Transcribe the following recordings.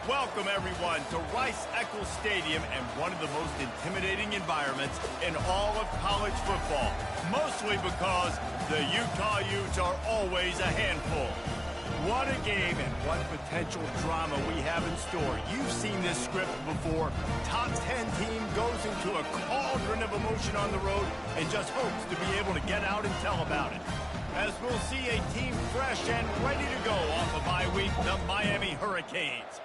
Welcome, everyone, to Rice-Eccles Stadium and one of the most intimidating environments in all of college football, mostly because the Utah Utes are always a handful. What a game and what potential drama we have in store. You've seen this script before. Top 10 team goes into a cauldron of emotion on the road and just hopes to be able to get out and tell about it. As we'll see a team fresh and ready to go off a bye week, the Miami Hurricanes.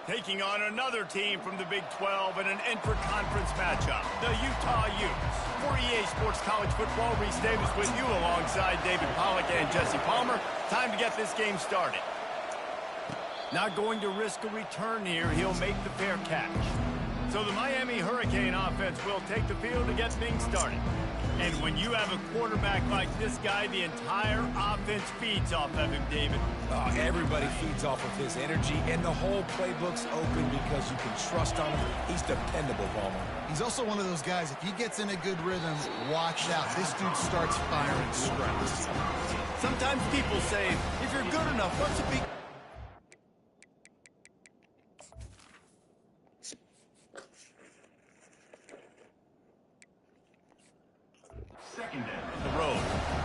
Taking on another team from the Big 12 in an intra-conference matchup, the Utah Utes. For EA Sports College Football, Reese Davis with you alongside David Pollack and Jesse Palmer. Time to get this game started. Not going to risk a return here. He'll make the fair catch. So the Miami Hurricane offense will take the field to get things started. And when you have a quarterback like this guy, the entire offense feeds off of him, David. Everybody feeds off of his energy, and the whole playbook's open because you can trust on him. He's dependable, Palmer. He's also one of those guys, if he gets in a good rhythm, watch out. This dude starts firing strikes. Sometimes people say, if you're good enough, what's a big... The road.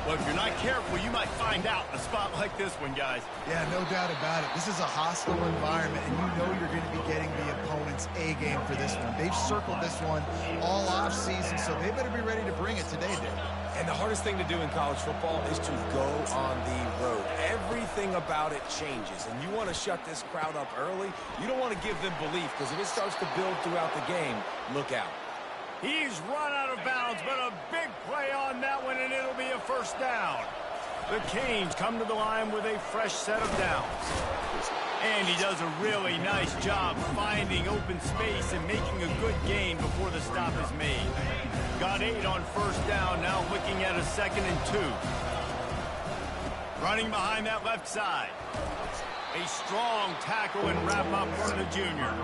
Well, if you're not careful, you might find out in a spot like this one, guys. Yeah, no doubt about it. This is a hostile environment, and you know you're going to be getting the opponent's A game for this one. They've circled this one all off season, so they better be ready to bring it today, Dave. And the hardest thing to do in college football is to go on the road. Everything about it changes, and you want to shut this crowd up early. You don't want to give them belief, because if it starts to build throughout the game, look out. He's run out of bounds, but a big play on that one, and it'll be a first down. The Canes come to the line with a fresh set of downs. And he does a really nice job finding open space and making a good gain before the stop is made. Got 8 on first down, now looking at a 2nd and 2. Running behind that left side. A strong tackle and wrap up from the junior.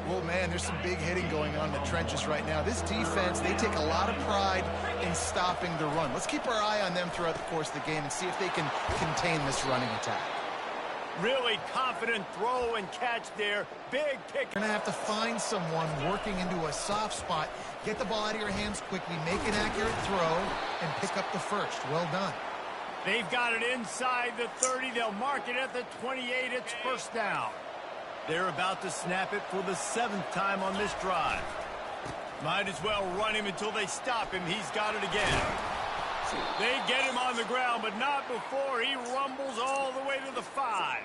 Well, man, there's some big hitting going on in the trenches right now. This defense, they take a lot of pride in stopping the run. Let's keep our eye on them throughout the course of the game and see if they can contain this running attack. Really confident throw and catch there. Big pick. You're going to have to find someone working into a soft spot. Get the ball out of your hands quickly, make an accurate throw, and pick up the first. Well done. They've got it inside the 30. They'll mark it at the 28. It's first down. They're about to snap it for the 7th time on this drive. Might as well run him until they stop him. He's got it again. They get him on the ground, but not before he rumbles all the way to the 5.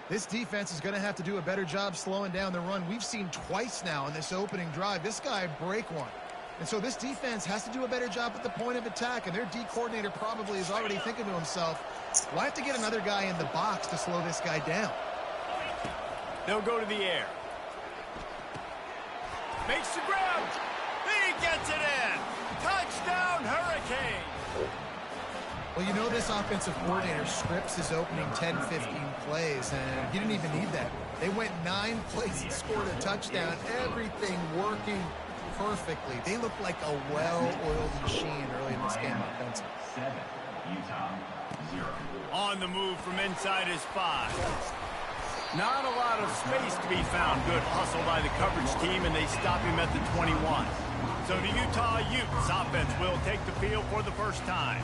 This defense is going to have to do a better job slowing down the run. We've seen twice now in this opening drive this guy break one. And so this defense has to do a better job at the point of attack, and their D coordinator probably is already thinking to himself, well, I have to get another guy in the box to slow this guy down. They'll go to the air. Makes the grab. He gets it in. Touchdown, Hurricane. Well, you know this offensive coordinator scripts his opening 10, 15 plays, and he didn't even need that. They went 9 plays and scored a touchdown. Everything working perfectly. They look like a well-oiled machine early in this game offensively. 7, Utah, 0. On the move from inside his 5. Not a lot of space to be found. Good hustle by the coverage team, and they stop him at the 21. So the Utah Utes offense will take the field for the first time.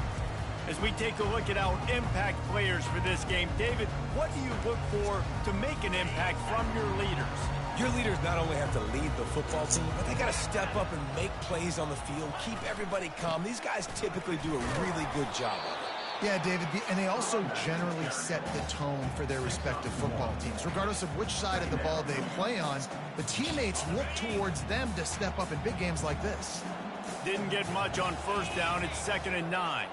As we take a look at our impact players for this game, David, what do you look for to make an impact from your leaders? Your leaders not only have to lead the football team, but they got to step up and make plays on the field, keep everybody calm. These guys typically do a really good job of it. Yeah, David, and they also generally set the tone for their respective football teams. Regardless of which side of the ball they play on, the teammates look towards them to step up in big games like this. Didn't get much on first down. It's 2nd and 9.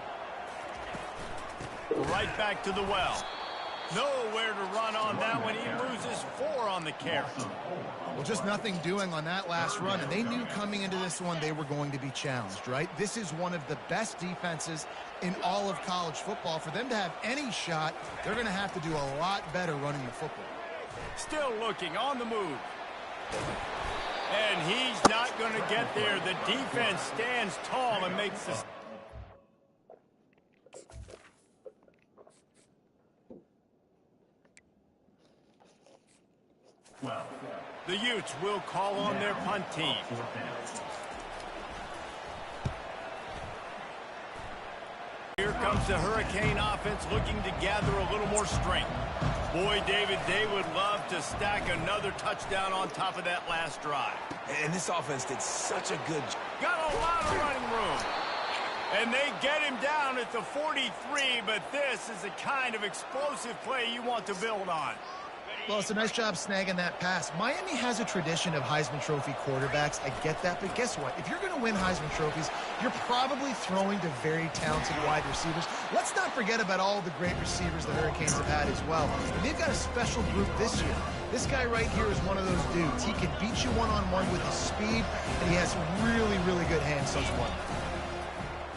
Right back to the well. Nowhere to run on that one. He loses 4 on the carry. Well, just nothing doing on that last run, and they knew coming into this one they were going to be challenged, right? This is one of the best defenses in all of college football. For them to have any shot, they're going to have to do a lot better running the football. Still looking on the move. And he's not going to get there. The defense stands tall and makes the... 12. The Utes will call on their punt team. Here comes the Hurricane offense looking to gather a little more strength. Boy, David, they would love to stack another touchdown on top of that last drive. And this offense did such a good job. Got a lot of running room. And they get him down at the 43, but this is the kind of explosive play you want to build on. Well, it's a nice job snagging that pass. Miami has a tradition of Heisman Trophy quarterbacks. I get that, but guess what? If you're going to win Heisman Trophies, you're probably throwing to very talented wide receivers. Let's not forget about all the great receivers the Hurricanes have had as well. And they've got a special group this year. This guy right here is one of those dudes. He can beat you one-on-one with his speed, and he has really, really good hands as well.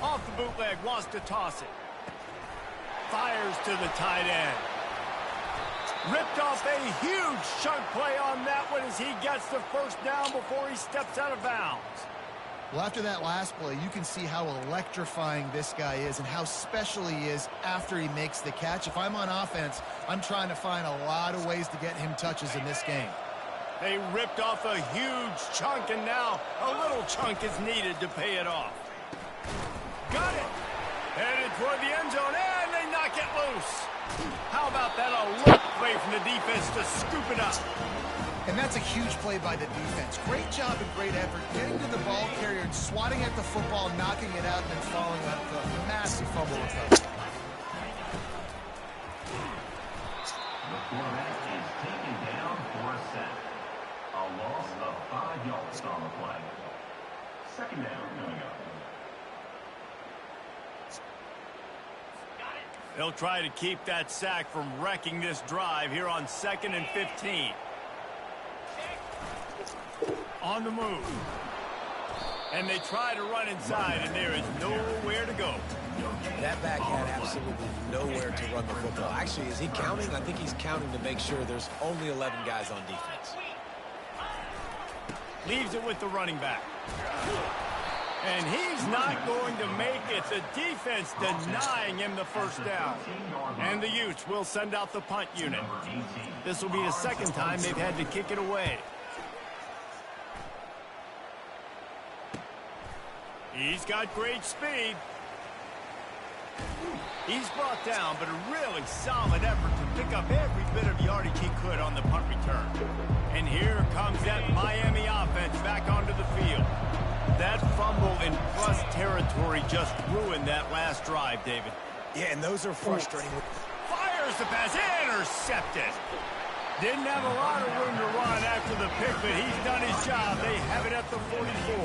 Off the bootleg, wants to toss it. Fires to the tight end. Ripped off a huge chunk play on that one as he gets the first down before he steps out of bounds. Well, after that last play, you can see how electrifying this guy is and how special he is after he makes the catch. If I'm on offense, I'm trying to find a lot of ways to get him touches in this game. They ripped off a huge chunk, and now a little chunk is needed to pay it off. Got it. Headed toward the end zone, and they knock it loose. How about that alert play from the defense to scoop it up? And that's a huge play by the defense. Great job and great effort getting to the ball carrier and swatting at the football, knocking it out, and then following up the massive fumble recovery. The quarterback is taken down for a sack. A loss of 5 yards on the play. Second down coming up. They'll try to keep that sack from wrecking this drive here on 2nd and 15. On the move. And they try to run inside, and there is nowhere to go. That back had absolutely nowhere to run the football. Actually, is he counting? I think he's counting to make sure there's only 11 guys on defense. Leaves it with the running back. And he's not going to make it. The defense denying him the first down. And the Utes will send out the punt unit. This will be the second time they've had to kick it away. He's got great speed. He's brought down, but a really solid effort to pick up every bit of yardage he could on the punt return. And here comes that Miami offense back onto the field. That fumble in plus territory just ruined that last drive, David. Yeah, and those are frustrating. Fires the pass, intercepted. Didn't have a lot of room to run after the pick, but he's done his job. They have it at the 44.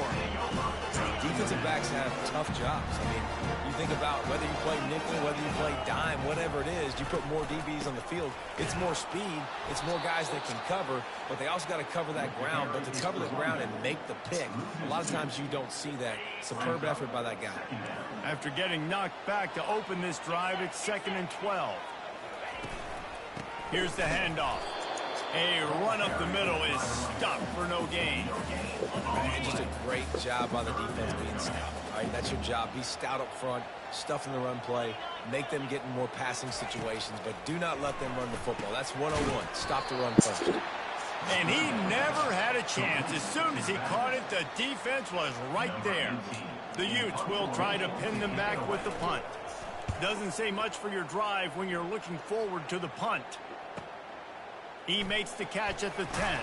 Defensive backs have tough jobs. I mean, you think about whether you play nickel, whether you play dime, whatever it is, you put more DBs on the field. It's more speed. It's more guys that can cover, but they also got to cover that ground. But to cover the ground and make the pick, a lot of times you don't see that. Superb effort by that guy. After getting knocked back to open this drive, it's 2nd and 12. Here's the handoff. A run up the middle is stopped for no gain. And just a great job by the defense being stout. All right, that's your job. Be stout up front, stuff in the run play, make them get in more passing situations, but do not let them run the football. That's 101. Stop the run first. And he never had a chance. As soon as he caught it, the defense was right there. The Utes will try to pin them back with the punt. Doesn't say much for your drive when you're looking forward to the punt. He makes the catch at the 10.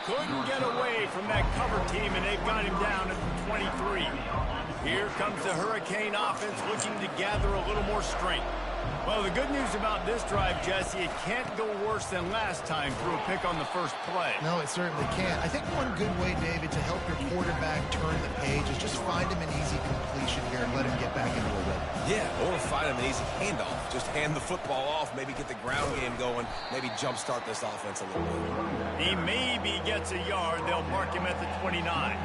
Couldn't get away from that cover team, and they've got him down at the 23. Here comes the Hurricane offense looking to gather a little more strength. Well, the good news about this drive, Jesse, it can't go worse than last time through a pick on the first play. No, it certainly can't. I think one good way, David, to help your quarterback turn the page is just find him an easy completion here and let him get back into a rhythm. Yeah, or find him an easy handoff. Just hand the football off, maybe get the ground game going, maybe jumpstart this offense a little bit. He maybe gets a yard. They'll mark him at the 29.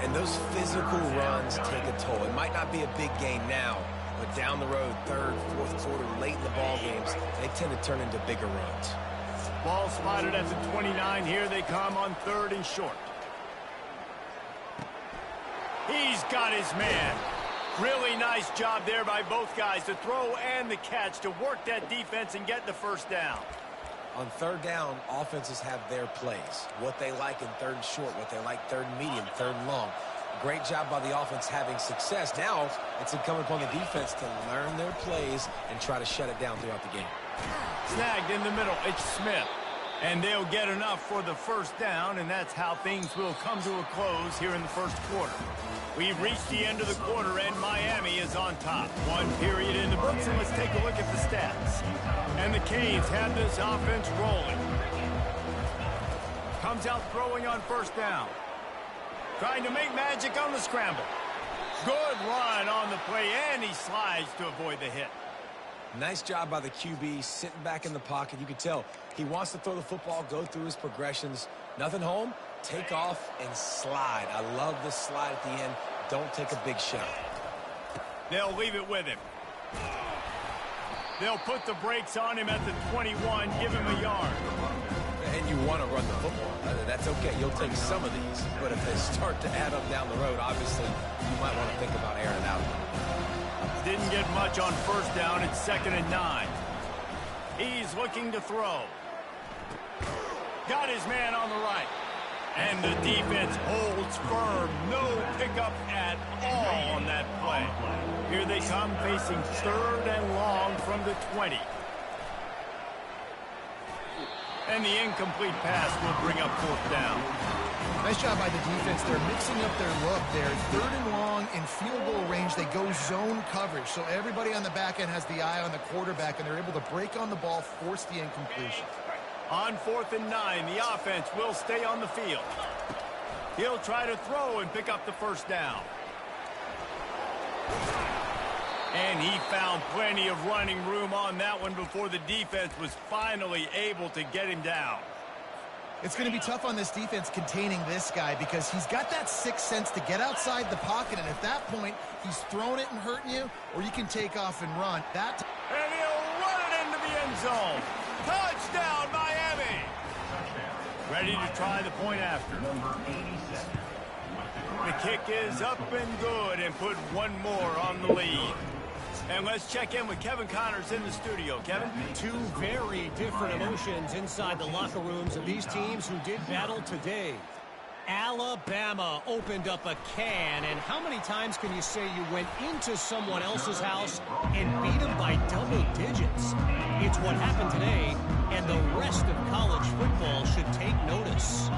And those physical runs take a toll. It might not be a big gain now, but down the road, third, fourth quarter, late in the ball games, they tend to turn into bigger runs. Ball spotted at the 29. Here they come on 3rd and short. He's got his man. Really nice job there by both guys, the throw and the catch, to work that defense and get the first down. On third down, offenses have their plays. What they like in third and short, what they like third and medium, third and long. Great job by the offense having success. Now it's incumbent upon the defense to learn their plays and try to shut it down throughout the game. Snagged in the middle. It's Smith. And they'll get enough for the first down, and that's how things will come to a close here in the first quarter. We've reached the end of the quarter, and Miami is on top. One period in the books, and let's take a look at the stats. And the Canes have this offense rolling. Comes out throwing on first down. Trying to make magic on the scramble. Good run on the play, and he slides to avoid the hit. Nice job by the QB sitting back in the pocket. You can tell he wants to throw the football, go through his progressions. Nothing home, take off and slide. I love the slide at the end. Don't take a big shot. They'll leave it with him. They'll put the brakes on him at the 21, give him a yard. And you want to run the football. That's okay. You'll take some of these. But if they start to add up down the road, obviously, you might want to think about airing it out. Didn't get much on first down. It's 2nd and 9. He's looking to throw. Got his man on the right. And the defense holds firm. No pickup at all on that play. Here they come facing 3rd and long from the 20. And the incomplete pass will bring up 4th down. Nice job by the defense. They're mixing up their look there. 3rd and long in field goal range. They go zone coverage. So everybody on the back end has the eye on the quarterback, and they're able to break on the ball, force the incompletion. On 4th and 9, the offense will stay on the field. He'll try to throw and pick up the first down. And he found plenty of running room on that one before the defense was finally able to get him down. It's going to be tough on this defense containing this guy because he's got that sixth sense to get outside the pocket, and at that point, he's throwing it and hurting you, or you can take off and run. And he'll run it into the end zone. Touchdown, Miami! Ready to try the point after. The kick is up and good and put one more on the lead. And let's check in with Kevin Connors in the studio. Kevin? Two very different emotions inside the locker rooms of these teams who did battle today. Alabama opened up a can, and how many times can you say you went into someone else's house and beat them by double digits? It's what happened today, and the rest of college football should take notice.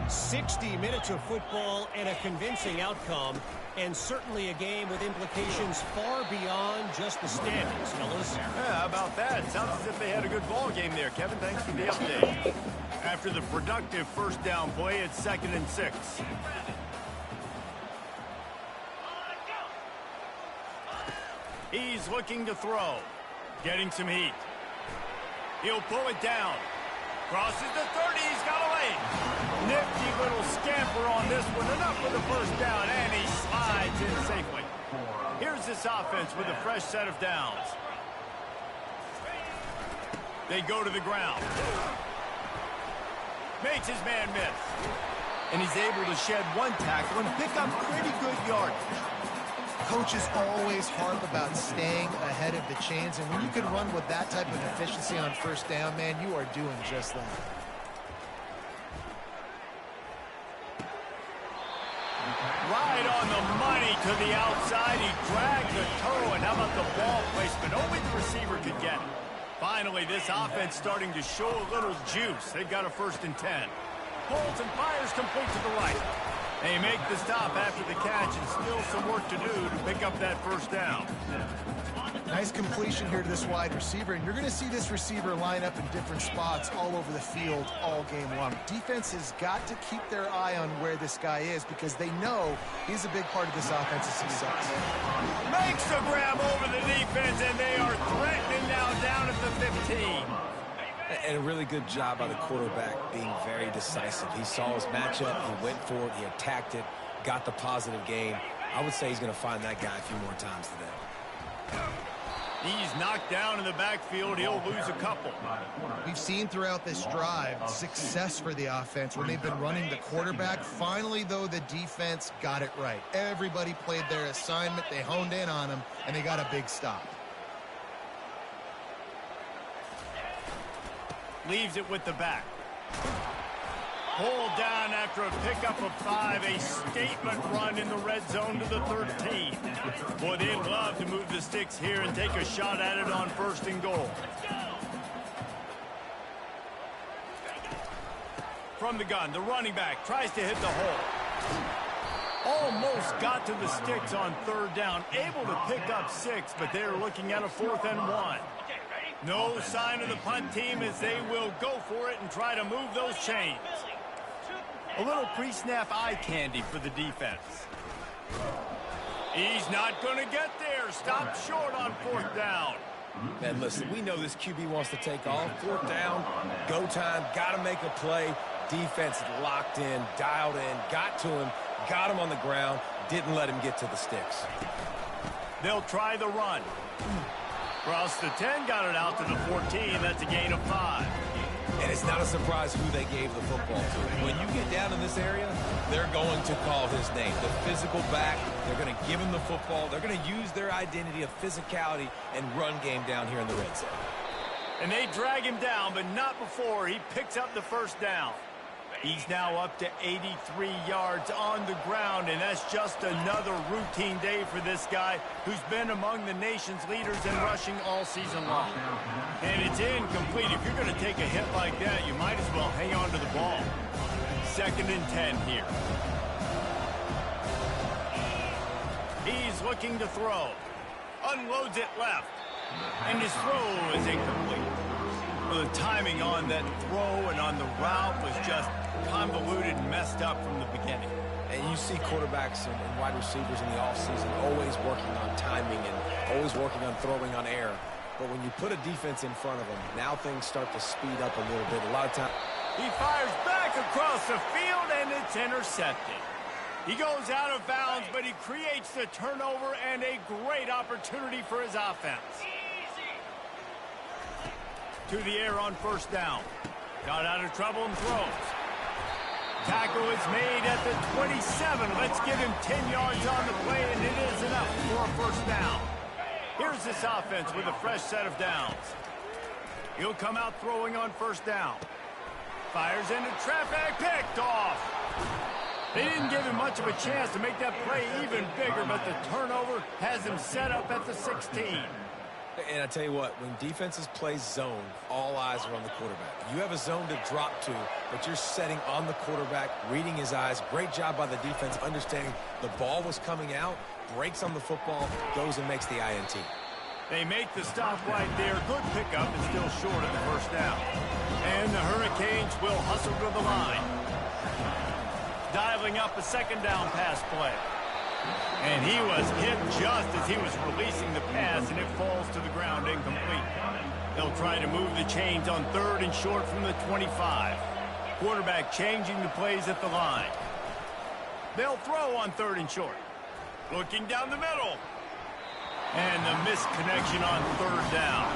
60 minutes of football and a convincing outcome, and certainly a game with implications far beyond just the standings, fellas. Yeah, how about that? Sounds as if they had a good ball game there, Kevin. Thanks for the update. After the productive first down play, it's 2nd and 6. He's looking to throw. Getting some heat. He'll pull it down. Crosses the 30. He's got a lane. Nifty little scamper on this one. Enough for the first down, and he slides in safely. Here's this offense with a fresh set of downs. They go to the ground. Makes his man miss. And he's able to shed one tackle and pick up pretty good yardage. Coaches always harp about staying ahead of the chains, and when you can run with that type of efficiency on first down, man, you are doing just that. Right on the money to the outside. He dragged the toe, and how about the ball placement? Only the receiver could get it. Finally, this offense starting to show a little juice. They've got a 1st and 10. Holds and fires complete to the right. They make the stop after the catch, and still some work to do to pick up that first down. Nice completion here to this wide receiver, and you're going to see this receiver line up in different spots all over the field all game long. Defense has got to keep their eye on where this guy is because they know he's a big part of this offensive success. Makes the grab over the defense, and they are threatening now down at the 15. And a really good job by the quarterback being very decisive. He saw his matchup, he went for it, he attacked it, got the positive gain. I would say he's going to find that guy a few more times today. He's knocked down in the backfield. He'll lose a couple. We've seen throughout this drive success for the offense when they've been running the quarterback. Finally, though, the defense got it right. Everybody played their assignment. They honed in on him, and they got a big stop. leaves it with the back. Pulled down after a pickup of 5, a statement run in the red zone to the 13. Boy, they'd love to move the sticks here and take a shot at it on 1st and goal. From the gun, the running back tries to hit the hole. Almost got to the sticks on 3rd down, able to pick up 6, but they're looking at a 4th and 1. No sign of the punt team as they will go for it and try to move those chains. A little pre-snap eye candy for the defense. He's not going to get there. Stop short on 4th down. Man, listen, we know this QB wants to take off. 4th down, go time, got to make a play. Defense locked in, dialed in, got to him, got him on the ground, didn't let him get to the sticks. They'll try the run. Across the 10, got it out to the 14. That's a gain of 5. And it's not a surprise who they gave the football to. When you get down in this area, they're going to call his name. The physical back, they're going to give him the football. They're going to use their identity of physicality and run game down here in the red zone. And they drag him down, but not before he picks up the 1st down. He's now up to 83 yards on the ground, and that's just another routine day for this guy who's been among the nation's leaders in rushing all season long. And it's incomplete. If you're going to take a hit like that, you might as well hang on to the ball. 2nd and 10 here. He's looking to throw. Unloads it left. And his throw is incomplete. Well, the timing on that throw and on the route was just convoluted and messed up from the beginning. And you see quarterbacks and wide receivers in the offseason always working on timing and always working on throwing on air. But when you put a defense in front of them, now things start to speed up a little bit. A lot of time. He fires back across the field, and it's intercepted. He goes out of bounds, but he creates the turnover and a great opportunity for his offense. To the air on 1st down. Got out of trouble and throws. Tackle is made at the 27. Let's give him 10 yards on the play, and it is enough for a 1st down. Here's this offense with a fresh set of downs. He'll come out throwing on 1st down. Fires into traffic, picked off. They didn't give him much of a chance to make that play even bigger, but the turnover has him set up at the 16. And I tell you what, when defenses play zone, all eyes are on the quarterback. You have a zone to drop to, but you're setting on the quarterback, reading his eyes. Great job by the defense, understanding the ball was coming out, breaks on the football, goes and makes the INT. They make the stop right there. Good pickup and still short of the 1st down. And the Hurricanes will hustle to the line. Dialing up a 2nd down pass play. And he was hit just as he was releasing the pass, and it falls to the ground incomplete. They'll try to move the chains on 3rd and short from the 25. Quarterback changing the plays at the line. They'll throw on 3rd and short. Looking down the middle. And the misconnection on 3rd down.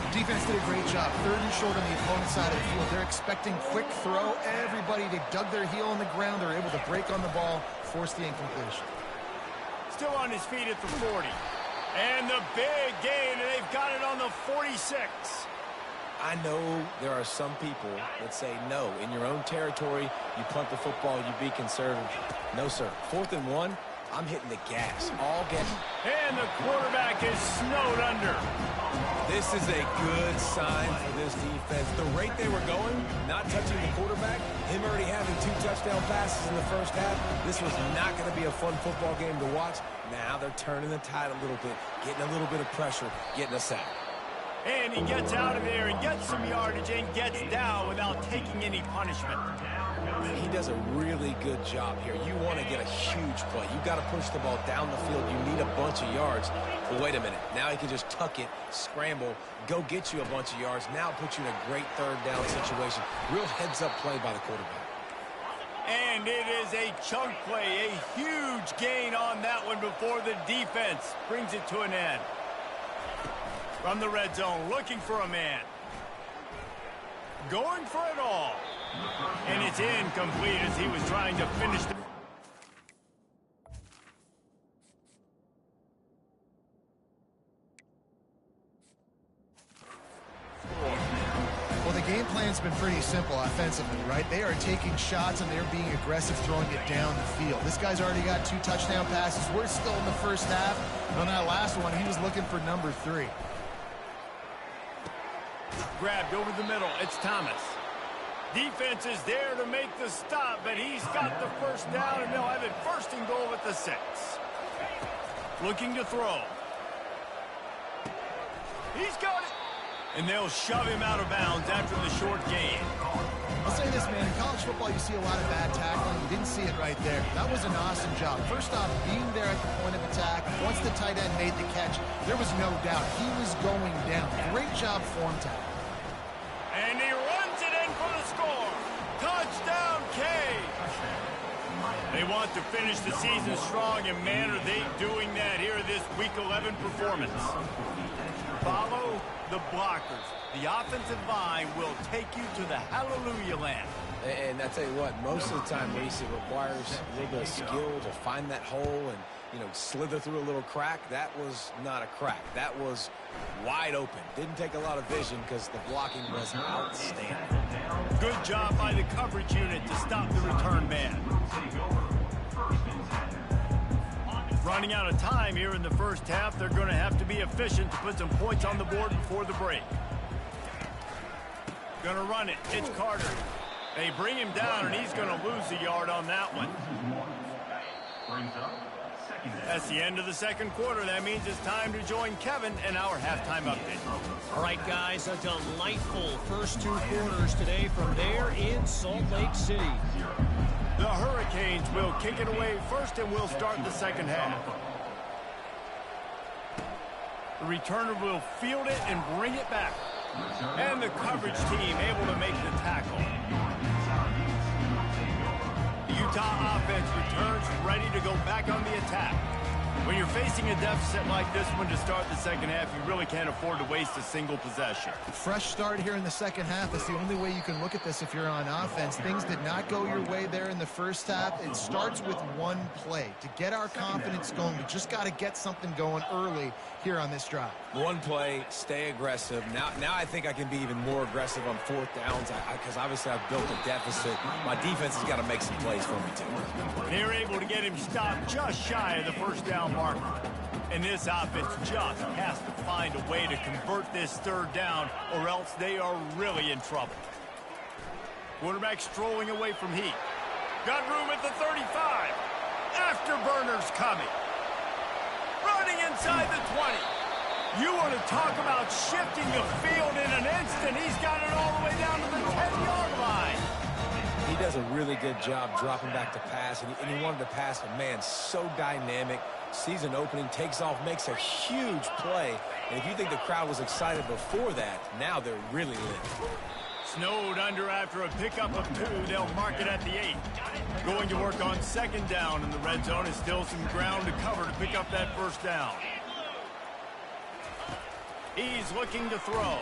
The defense did a great job. 3rd and short on the opponent's side of the field. They're expecting quick throw. Everybody, they dug their heel on the ground. They're able to break on the ball, force the incompletion. Still on his feet at the 40. And the big gain, and they've got it on the 46. I know there are some people that say, no, in your own territory, you punt the football, you be conservative. No, sir. 4th and 1, I'm hitting the gas. All gas. And the quarterback is snowed under. This is a good sign for this defense. The rate they were going, not touching the quarterback, him already having 2 touchdown passes in the 1st half, this was not going to be a fun football game to watch. Now they're turning the tide a little bit, getting a little bit of pressure, getting a sack. And he gets out of there and gets some yardage and gets down without taking any punishment. He does a really good job here. You want to get a huge play. You've got to push the ball down the field. You need a bunch of yards. But wait a minute. Now he can just tuck it, scramble, go get you a bunch of yards. Now put you in a great 3rd down situation. Real heads-up play by the quarterback. And it is a chunk play, a huge gain on that one before the defense brings it to an end. From the red zone, looking for a man. Going for it all. And it's incomplete as he was trying to finish the... Well, the game been pretty simple offensively, right? They are taking shots and they're being aggressive, throwing it down the field. This guy's already got 2 touchdown passes. We're still in the first half. On that last one, he was looking for number 3. Grabbed over the middle. It's Thomas. Defense is there to make the stop, but he's got the first down, and they'll have it first and goal at the 6. Looking to throw. He's got it. And they'll shove him out of bounds after the short gain. I'll say this, man. In college football, you see a lot of bad tackling. You didn't see it right there. That was an awesome job. First off, being there at the point of attack. Once the tight end made the catch, there was no doubt he was going down. Great job form tackle. And he runs it in for the score. Touchdown, K. They want to finish the season strong, and man, are they doing that here in this Week 11 performance. Follow the blockers. The offensive line will take you to the hallelujah land. And I tell you what, most of the time, Reese, it requires a little bit of skill to find that hole and, slither through a little crack. That was not a crack. That was wide open. Didn't take a lot of vision because the blocking was outstanding. Good job by the coverage unit to stop the return man. Running out of time here in the first half. They're going to have to be efficient to put some points on the board before the break. Going to run it. It's Carter. They bring him down, and he's going to lose a yard on that one. That's the end of the second quarter. That means it's time to join Kevin in our halftime update. All right, guys, a delightful first 2 quarters today from there in Salt Lake City. The Hurricanes will kick it away first, and we'll start the second half. The returner will field it and bring it back. And the coverage team able to make the tackle. The Utah offense returns ready to go back on the attack. When you're facing a deficit like this one to start the second half, you really can't afford to waste a single possession. Fresh start here in the second half. That's the only way you can look at this if you're on offense. Things did not go your way there in the first half. It starts with one play. To get our confidence going, we just got to get something going early here on this drive. One play, stay aggressive. Now I think I can be even more aggressive on 4th downs because obviously I've built a deficit. My defense has got to make some plays for me too. They're able to get him stopped just shy of the first down marker. And this offense just has to find a way to convert this 3rd down, or else they are really in trouble. Quarterback strolling away from heat. Got room at the 35. Afterburners coming. Running inside the 20. You want to talk about shifting the field in an instant. He's got it all the way down to the 10-yard line. He does a really good job dropping back to pass, and he wanted to pass, but man, so dynamic. Season opening, takes off, makes a huge play. And if you think the crowd was excited before that, now they're really lit. Snowed under after a pickup of 2. They'll mark it at the 8. Going to work on 2nd down in the red zone. Is still some ground to cover to pick up that 1st down. He's looking to throw.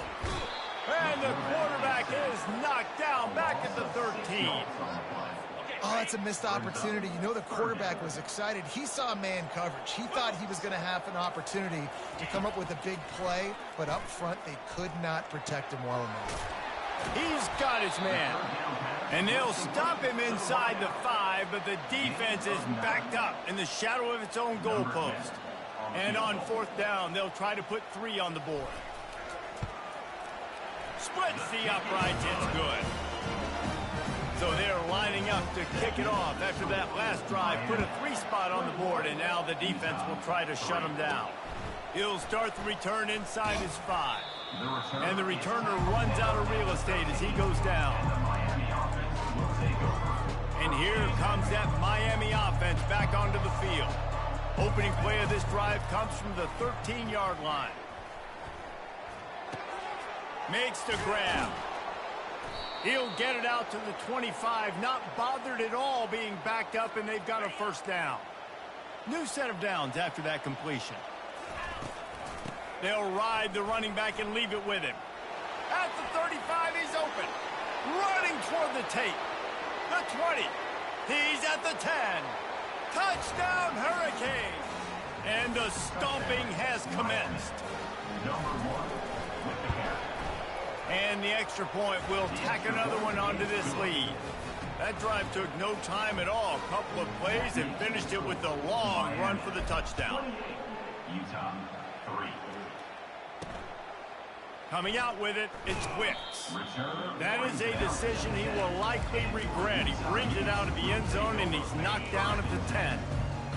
And the quarterback is knocked down back at the 13. Oh, that's a missed opportunity. You know the quarterback was excited. He saw man coverage. He thought he was going to have an opportunity to come up with a big play, but up front they could not protect him well enough. He's got his man. And they'll stop him inside the 5, but the defense is backed up in the shadow of its own goalpost. And on 4th down, they'll try to put 3 on the board. Splits the uprights. It's good. So they're lining up to kick it off after that last drive. Put a 3 spot on the board, and now the defense will try to shut them down. He'll start the return inside his 5. And the returner runs out of real estate as he goes down. And here comes that Miami offense back onto the field. Opening play of this drive comes from the 13-yard line. Makes the grab. He'll get it out to the 25, not bothered at all being backed up, and they've got a 1st down. New set of downs after that completion. They'll ride the running back and leave it with him. At the 35, he's open. Running toward the tape. The 20. He's at the 10. Touchdown, Hurricane. And the stomping has commenced. And the extra point will tack another one onto this lead. That drive took no time at all. A couple of plays and finished it with a long run for the touchdown. Utah, 3. Coming out with it, it's Wicks. That is a decision he will likely regret. He brings it out of the end zone, and he's knocked down at the 10.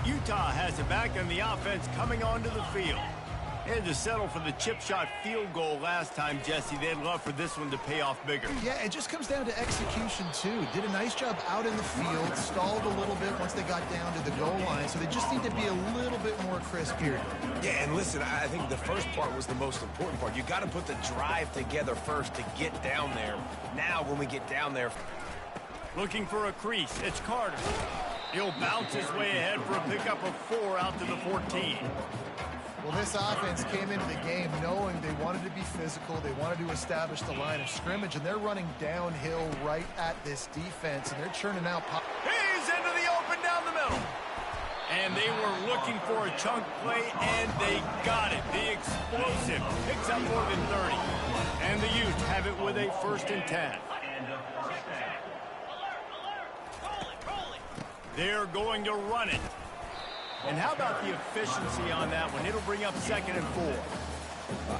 Utah has it back, and the offense coming onto the field. They had to settle for the chip shot field goal last time, Jesse. They'd love for this one to pay off bigger. Yeah, it just comes down to execution, too. Did a nice job out in the field, stalled a little bit once they got down to the goal line, so they just need to be a little bit more crisp here. Yeah, and listen, I think the first part was the most important part. You got to put the drive together first to get down there. Now, when we get down there... Looking for a crease, it's Carter. He'll bounce his way ahead for a pickup of 4 out to the 14. Well, this offense came into the game knowing they wanted to be physical, they wanted to establish the line of scrimmage, and they're running downhill right at this defense, and they're churning out... He's into the open down the middle. And they were looking for a chunk play, and they got it. The explosive picks up more than 30. And the Utes have it with a 1st and 10. They're going to run it. And how about the efficiency on that one? It'll bring up 2nd and 4.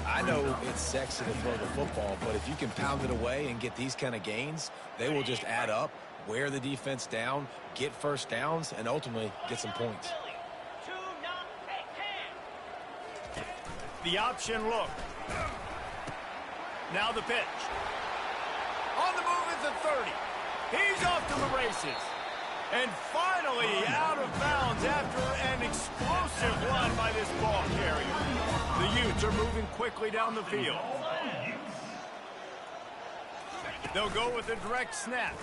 I know it's sexy to throw the football, but if you can pound it away and get these kind of gains, they will just add up, wear the defense down, get first downs, and ultimately get some points. The option look. Now the pitch. On the move is the 30. He's off to the races. And finally out of bounds after an explosive run by this ball carrier. The Utes are moving quickly down the field. They'll go with a direct snap.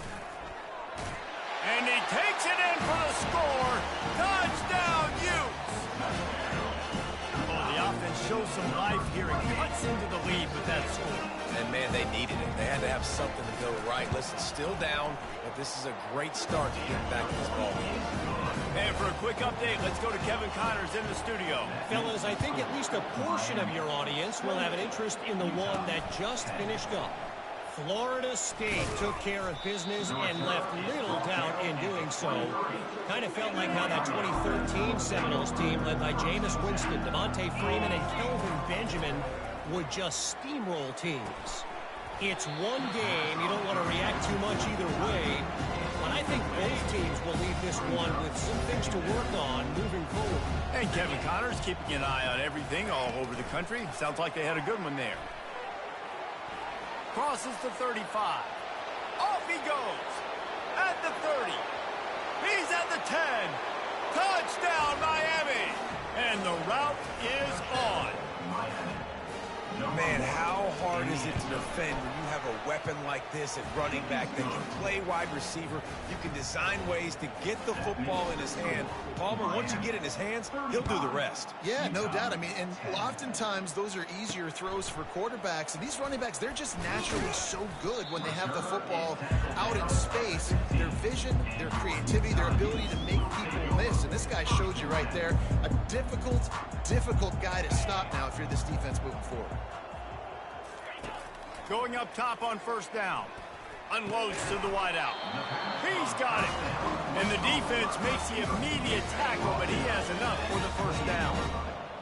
And he takes it in for the score. Touchdown, Utes! Oh, the offense shows some life here and cuts into the lead with that score. And, man, they needed it. They had to have something to go right. Listen, still down, but this is a great start to getting back in this ball game. And for a quick update, let's go to Kevin Connors in the studio. Fellas, I think at least a portion of your audience will have an interest in the one that just finished up. Florida State took care of business and left little doubt in doing so. Kind of felt like how that 2013 Seminoles team led by Jameis Winston, Devontae Freeman, and Kelvin Benjamin would just steamroll teams. It's one game. You don't want to react too much either way. But I think both teams will leave this one with some things to work on moving forward. And Kevin Connors keeping an eye on everything all over the country. Sounds like they had a good one there. Crosses the 35. Off he goes. At the 30. He's at the 10. Touchdown, Miami. And the route is on. Man, how hard is it to defend when you have a weapon like this at running back that can play wide receiver? You can design ways to get the football in his hand. Palmer, once you get it in his hands, he'll do the rest. Yeah, no doubt. I mean, and oftentimes those are easier throws for quarterbacks. And these running backs, they're just naturally so good when they have the football out in space. Their vision, their creativity, their ability to make people miss. And this guy showed you right there, a difficult guy to stop now if you're this defense moving forward. Going up top on 1st down. Unloads to the wideout. He's got it. And the defense makes the immediate tackle, but he has enough for the 1st down.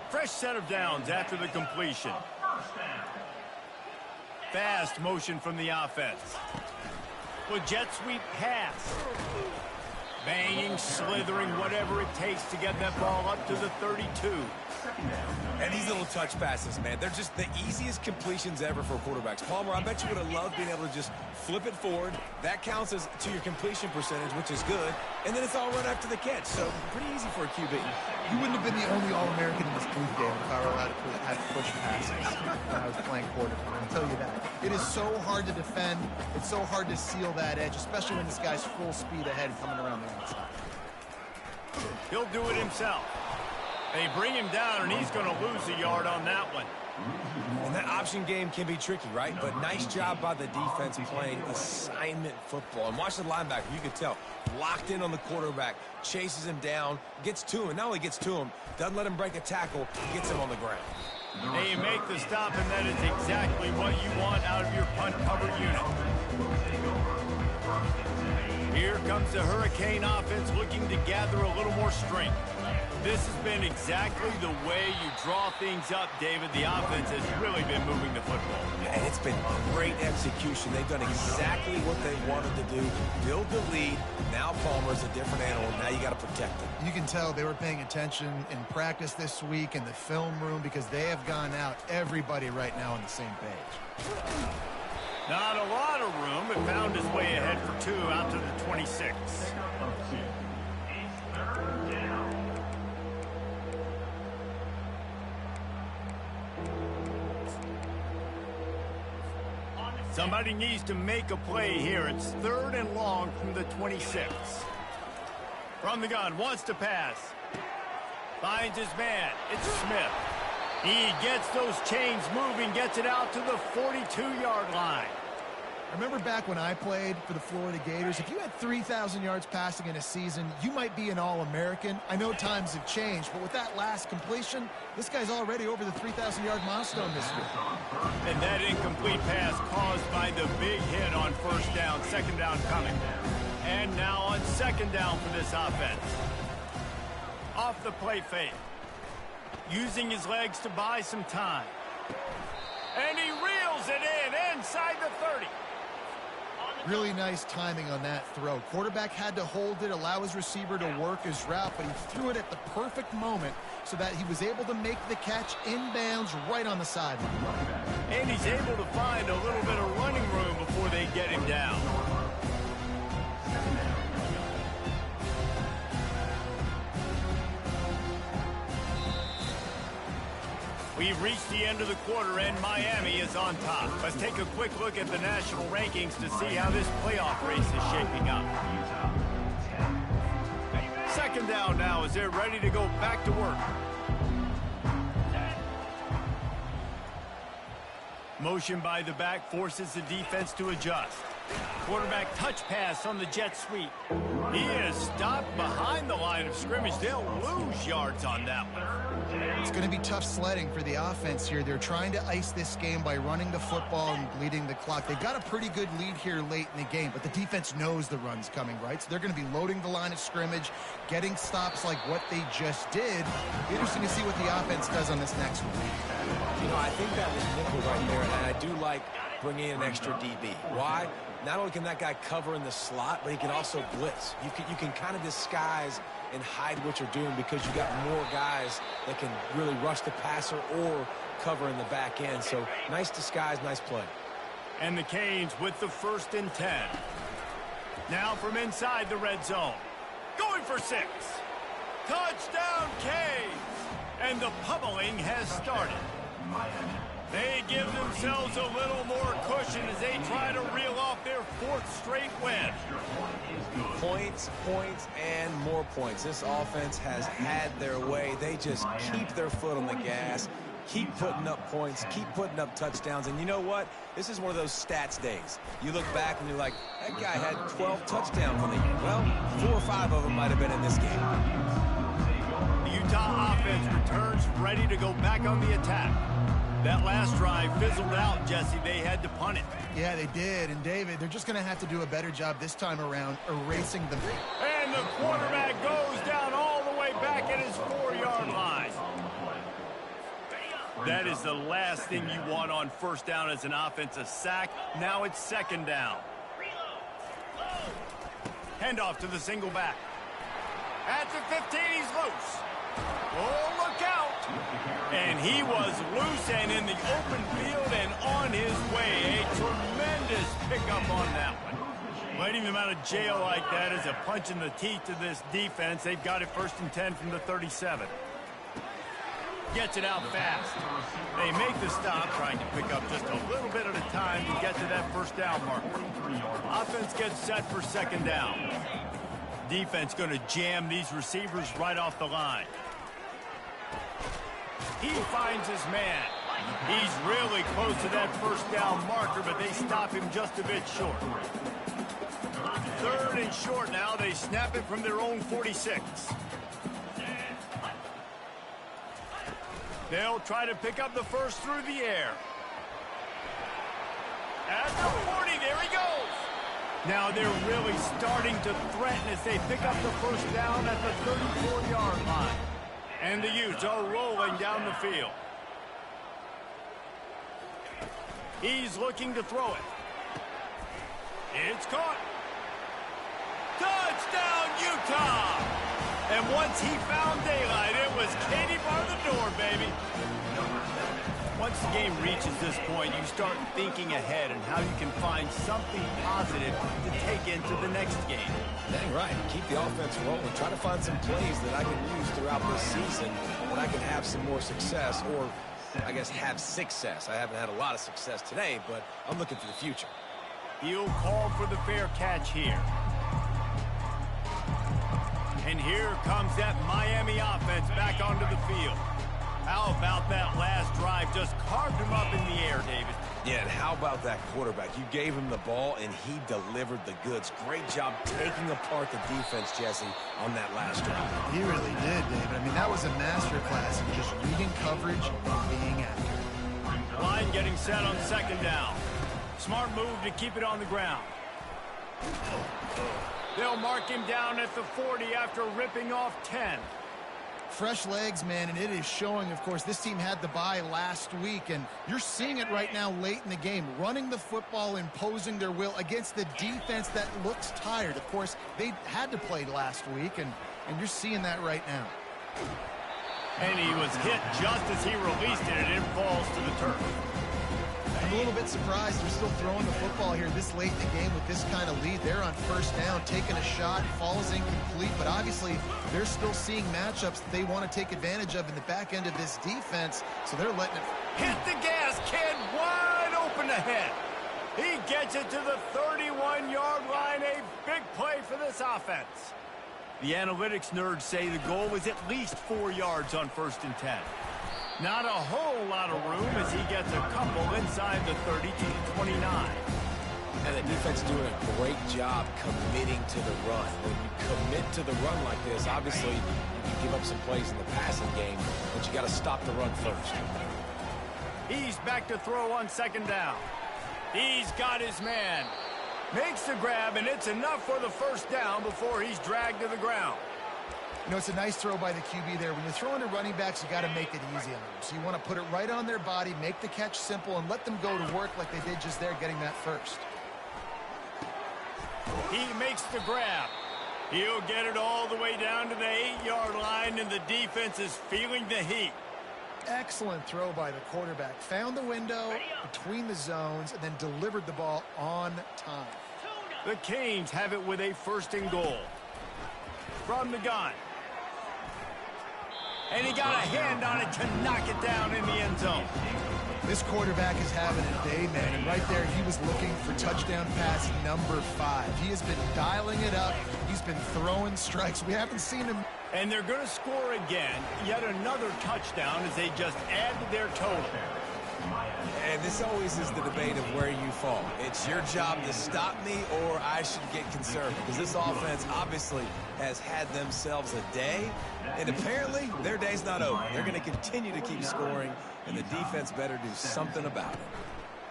Fresh set of downs after the completion. Fast motion from the offense. With jet sweep pass. Banging, slithering, whatever it takes to get that ball up to the 32. And these little touch passes, man, they're just the easiest completions ever for quarterbacks. Palmer, I bet you would have loved being able to just flip it forward. That counts as to your completion percentage, which is good. And then it's all run after the catch. So pretty easy for a QB. You wouldn't have been the only All-American in this booth game if I were allowed to have push passes when I was playing quarterback. I'll tell you that. It is so hard to defend. It's so hard to seal that edge, especially when this guy's full speed ahead coming around the outside. He'll do it himself. They bring him down, and he's going to lose a yard on that one. And that option game can be tricky, right? But nice job by the defense playing assignment football. And watch the linebacker. You can tell. Locked in on the quarterback. Chases him down. Gets to him. Not only gets to him, doesn't let him break a tackle. Gets him on the ground. They make the stop, and that is exactly what you want out of your punt-cover unit. Here comes the Hurricane offense looking to gather a little more strength. This has been exactly the way you draw things up, David. The offense has really been moving the football. And it's been great execution. They've done exactly what they wanted to do. Build the lead. Now Palmer's a different animal. Now you got to protect him. You can tell they were paying attention in practice this week in the film room because they have gone out, everybody right now on the same page. Not a lot of room, but found his way ahead for 2 out to the 26. Somebody needs to make a play here. It's 3rd and long from the 26. From the gun, wants to pass. Finds his man. It's Smith. He gets those chains moving, gets it out to the 42-yard line. I remember back when I played for the Florida Gators, if you had 3,000 yards passing in a season, you might be an All-American. I know times have changed, but with that last completion, this guy's already over the 3,000-yard milestone this year. And that incomplete pass caused by the big hit on 1st down, 2nd down coming. And now on 2nd down for this offense. Off the play fake. Using his legs to buy some time. And he reels it in inside the 30. Really nice timing on that throw. Quarterback had to hold it, allow his receiver to work his route, but he threw it at the perfect moment so that he was able to make the catch inbounds right on the sideline. And he's able to find a little bit of running room before they get him down. We've reached the end of the quarter, and Miami is on top. Let's take a quick look at the national rankings to see how this playoff race is shaping up. 2nd down now as they're ready to go back to work. Motion by the back forces the defense to adjust. Quarterback touch pass on the jet sweep. He is stopped behind the line of scrimmage. They'll lose yards on that one. It's going to be tough sledding for the offense here. They're trying to ice this game by running the football and bleeding the clock. They've got a pretty good lead here late in the game, but the defense knows the run's coming, right? So they're going to be loading the line of scrimmage, getting stops like what they just did. Interesting to see what the offense does on this next one. You know, I think that was nickel right there, and I do like bringing in an extra DB. Why? Not only can that guy cover in the slot, but he can also blitz. You can kind of disguise and hide what you're doing because you got more guys that can really rush the passer or cover in the back end. So nice disguise, nice play. And the Canes with the 1st and 10. Now from inside the red zone. Going for 6. Touchdown Canes! And the pummeling has started. They give themselves a little more cushion as they try to reel off their 4th straight win. Points, points, and more points. This offense has had their way. They just keep their foot on the gas, keep putting up points, keep putting up touchdowns. And you know what? This is one of those stats days. You look back and you're like, that guy had 12 touchdowns on the year. Well, 4 or 5 of them might have been in this game. The Utah offense returns ready to go back on the attack. That last drive fizzled out, Jesse. They had to punt it. Yeah, they did. And, David, they're just going to have to do a better job this time around erasing them. And the quarterback goes down all the way back at his 4-yard line. That is the last thing you want on 1st down as an offensive sack. Now it's 2nd down. Handoff to the single back. At the 15, he's loose. Oh, look out. And he was loose and in the open field and on his way. A tremendous pickup on that one. Letting them out of jail like that is a punch in the teeth to this defense. They've got it 1st and 10 from the 37. Gets it out fast. They make the stop, trying to pick up just a little bit at a time to get to that 1st down marker. Offense gets set for 2nd down. Defense going to jam these receivers right off the line. He finds his man. He's really close to that 1st down marker, but they stop him just a bit short. 3rd and short now. They snap it from their own 46. They'll try to pick up the first through the air. At the 40, there he goes. Now they're really starting to threaten as they pick up the first down at the 34-yard line. And the Utes are rolling down the field. He's looking to throw it. It's caught. Touchdown, Utah! And once he found daylight, it was Katie bar the door, baby. Once the game reaches this point, you start thinking ahead and how you can find something positive to take into the next game. Dang right. Keep the offense rolling. Try to find some plays that I can use throughout this season that I can have some more success, or I guess have success. I haven't had a lot of success today, but I'm looking for the future. He'll call for the fair catch here. And here comes that Miami offense back onto the field. How about that last drive? Just carved him up in the air, David. Yeah, and how about that quarterback? You gave him the ball, and he delivered the goods. Great job taking apart the defense, Jesse, on that last drive. He really did, David. I mean, that was a masterclass in just reading coverage and being accurate. Line getting set on second down. Smart move to keep it on the ground. They'll mark him down at the 40 after ripping off 10. Fresh legs, man, and it is showing. Of course, this team had the bye last week, and you're seeing it right now late in the game. Running the football, imposing their will against the defense that looks tired. Of course, they had to play last week, and you're seeing that right now. And he was hit just as he released it, and it falls to the turf. I'm a little bit surprised they're still throwing the football here this late in the game with this kind of lead. They're on first down, taking a shot, falls incomplete, but obviously they're still seeing matchups that they want to take advantage of in the back end of this defense, so they're letting it... Hit the gas, kid, wide open ahead. He gets it to the 31-yard line, a big play for this offense. The analytics nerds say the goal is at least 4 yards on 1st and 10. Not a whole lot of room as he gets a couple inside the 30 to the 29. And the defense is doing a great job committing to the run. When you commit to the run like this, obviously you can give up some plays in the passing game, but you got to stop the run first. He's back to throw on second down. He's got his man. Makes the grab, and it's enough for the first down before he's dragged to the ground. You know, it's a nice throw by the QB there. When you're throwing to running backs, you got to make it easy on them. So you want to put it right on their body, make the catch simple, and let them go to work like they did just there, getting that first. He makes the grab. He'll get it all the way down to the 8-yard line, and the defense is feeling the heat. Excellent throw by the quarterback. Found the window between the zones and then delivered the ball on time. The Canes have it with a 1st and goal. From the gun. And he got a hand on it to knock it down in the end zone. This quarterback is having a day, man, and right there he was looking for touchdown pass number 5. He has been dialing it up. He's been throwing strikes. We haven't seen him. And they're going to score again. Yet another touchdown as they just add to their total. And this always is the debate of where you fall. It's your job to stop me, or I should get concerned, because this offense obviously has had themselves a day, and apparently their day's not over. They're going to continue to keep scoring, and the defense better do something about it.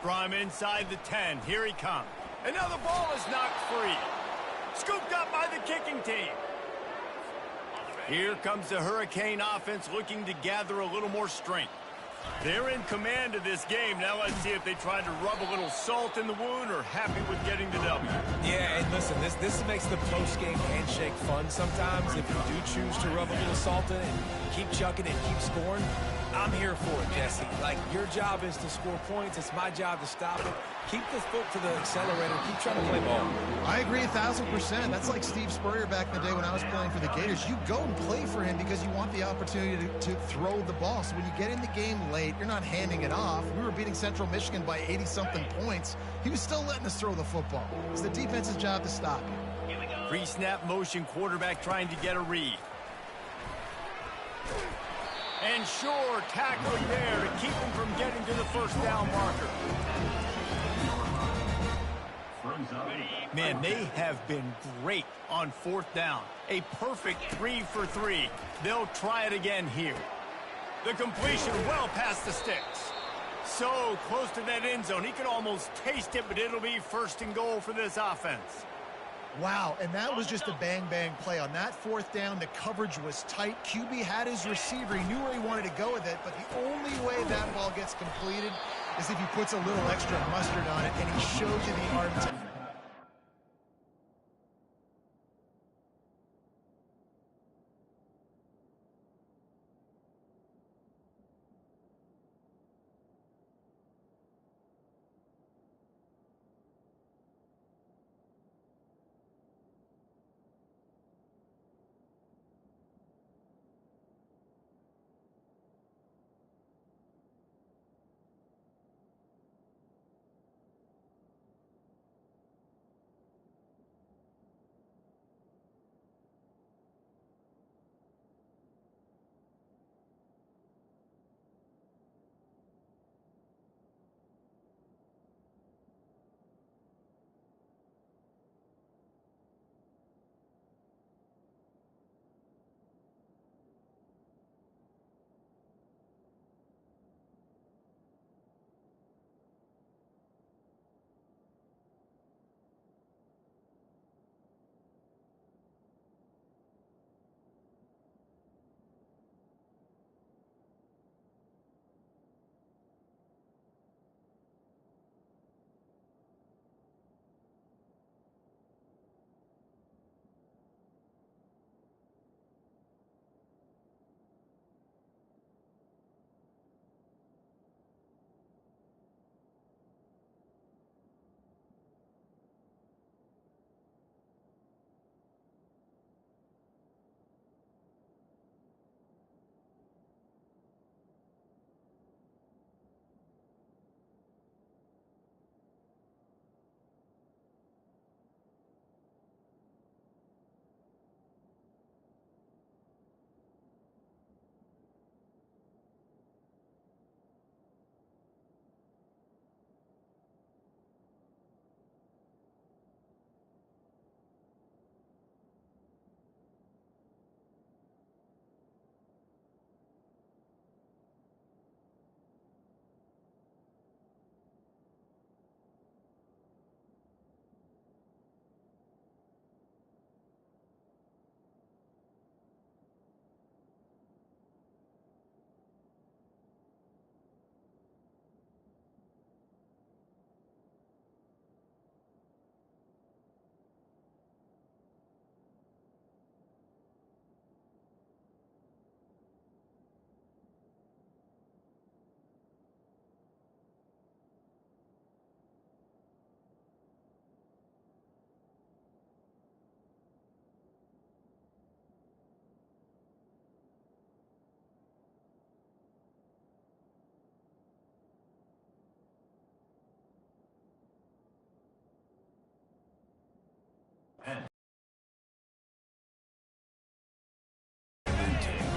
From inside the 10, here he comes. And now the ball is knocked free. Scooped up by the kicking team. Here comes the Hurricane offense looking to gather a little more strength. They're in command of this game. Now let's see if they try to rub a little salt in the wound or happy with getting the W. Yeah, and listen, this makes the post-game handshake fun sometimes. If you do choose to rub a little salt in it and keep chucking it, keep scoring, I'm here for it, Jesse. Like, your job is to score points. It's my job to stop it. Keep the foot to the accelerator. Keep trying to play ball. I agree 1,000%. That's like Steve Spurrier back in the day when I was playing for the Gators. You go and play for him because you want the opportunity to throw the ball. So when you get in the game late, you're not handing it off. We were beating Central Michigan by 80-something points. He was still letting us throw the football. It's the defense's job to stop you. Pre-snap motion quarterback trying to get a read. And sure, tackling there to keep him from getting to the first down marker. Man, they have been great on 4th down. A perfect 3 for 3. They'll try it again here. The completion well past the sticks. So close to that end zone. He could almost taste it, but it'll be 1st and goal for this offense. Wow, and that was just a bang-bang play. On that 4th down, the coverage was tight. QB had his receiver. He knew where he wanted to go with it, but the only way that ball gets completed is if he puts a little extra mustard on it, and he showed you the art.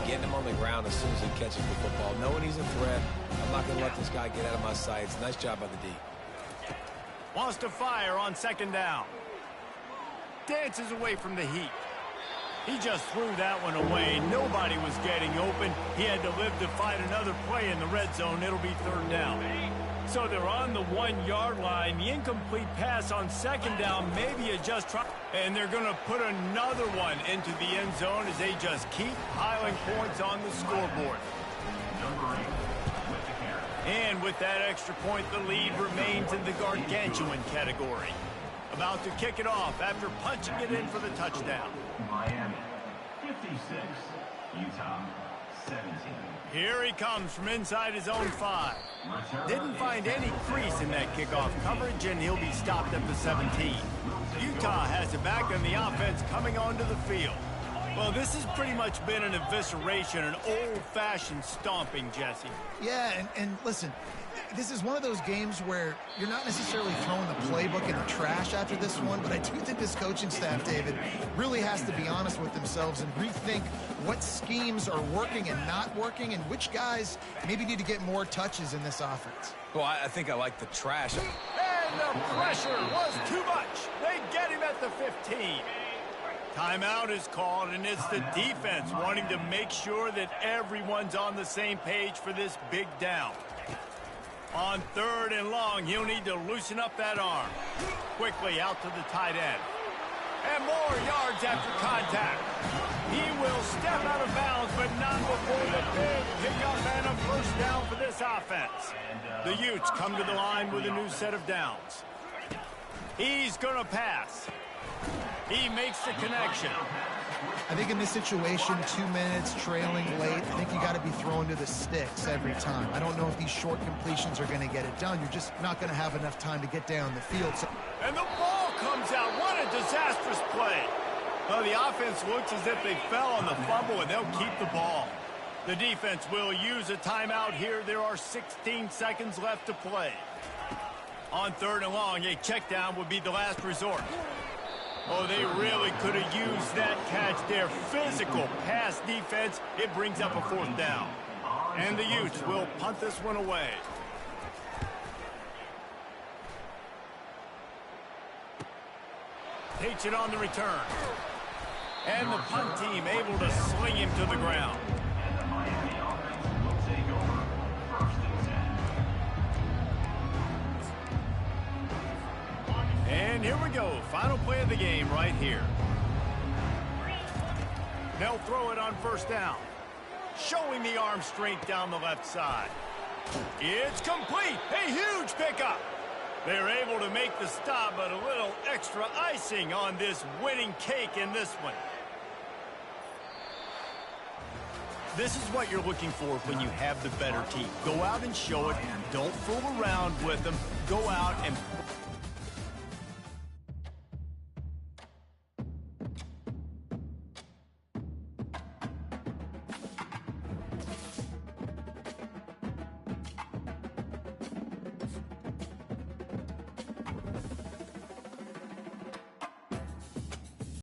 Getting him on the ground as soon as he catches the football. Knowing he's a threat, I'm not going to let this guy get out of my sights. Nice job by the D. Wants to fire on 2nd down. Dances away from the heat. He just threw that one away. Nobody was getting open. He had to live to fight another play in the red zone. It'll be 3rd down. So they're on the 1-yard line. The incomplete pass on 2nd down. Maybe you just try. And they're going to put another one into the end zone as they just keep piling points on the scoreboard. And with that extra point, the lead remains in the gargantuan category. About to kick it off after punching it in for the touchdown. Miami, 56. Utah, 17. Here he comes from inside his own 5. Didn't find any crease in that kickoff coverage, and he'll be stopped at the 17. Utah has it back, and the offense coming onto the field. Well, this has pretty much been an evisceration, an old-fashioned stomping, Jesse. Yeah, and listen, this is one of those games where you're not necessarily throwing the playbook in the trash after this one, but I do think this coaching staff, David, really has to be honest with themselves and rethink what schemes are working and not working and which guys maybe need to get more touches in this offense. Well, I think I like the trash. And the pressure was too much. They get him at the 15. Timeout is called, and it's the defense wanting to make sure that everyone's on the same page for this big down. On 3rd and long, he'll need to loosen up that arm. Quickly out to the tight end. And more yards after contact. He will step out of bounds, but not before the big pickup and a first down for this offense. The Utes come to the line with a new set of downs. He's going to pass. He makes the connection. I think in this situation, 2 minutes, trailing late, I think you got to be throwing to the sticks every time. I don't know if these short completions are going to get it done. You're just not going to have enough time to get down the field. So and the ball comes out. What a disastrous play. Well, the offense looks as if they fell on the fumble, and they'll keep the ball. The defense will use a timeout here. There are 16 seconds left to play. On 3rd and long, a check down would be the last resort. Oh, they really could have used that catch there. Physical pass defense. It brings up a 4th down. And the Utes will punt this one away. Takes it on the return. And the punt team able to sling him to the ground. And the Miami offense will take over 1st and 10. And here we go. Final play of the game right here. They'll throw it on 1st down. Showing the arm strength down the left side. It's complete. A huge pickup. They're able to make the stop, but a little extra icing on this winning cake in this one. This is what you're looking for when you have the better team. Go out and show it. Don't fool around with them. Go out and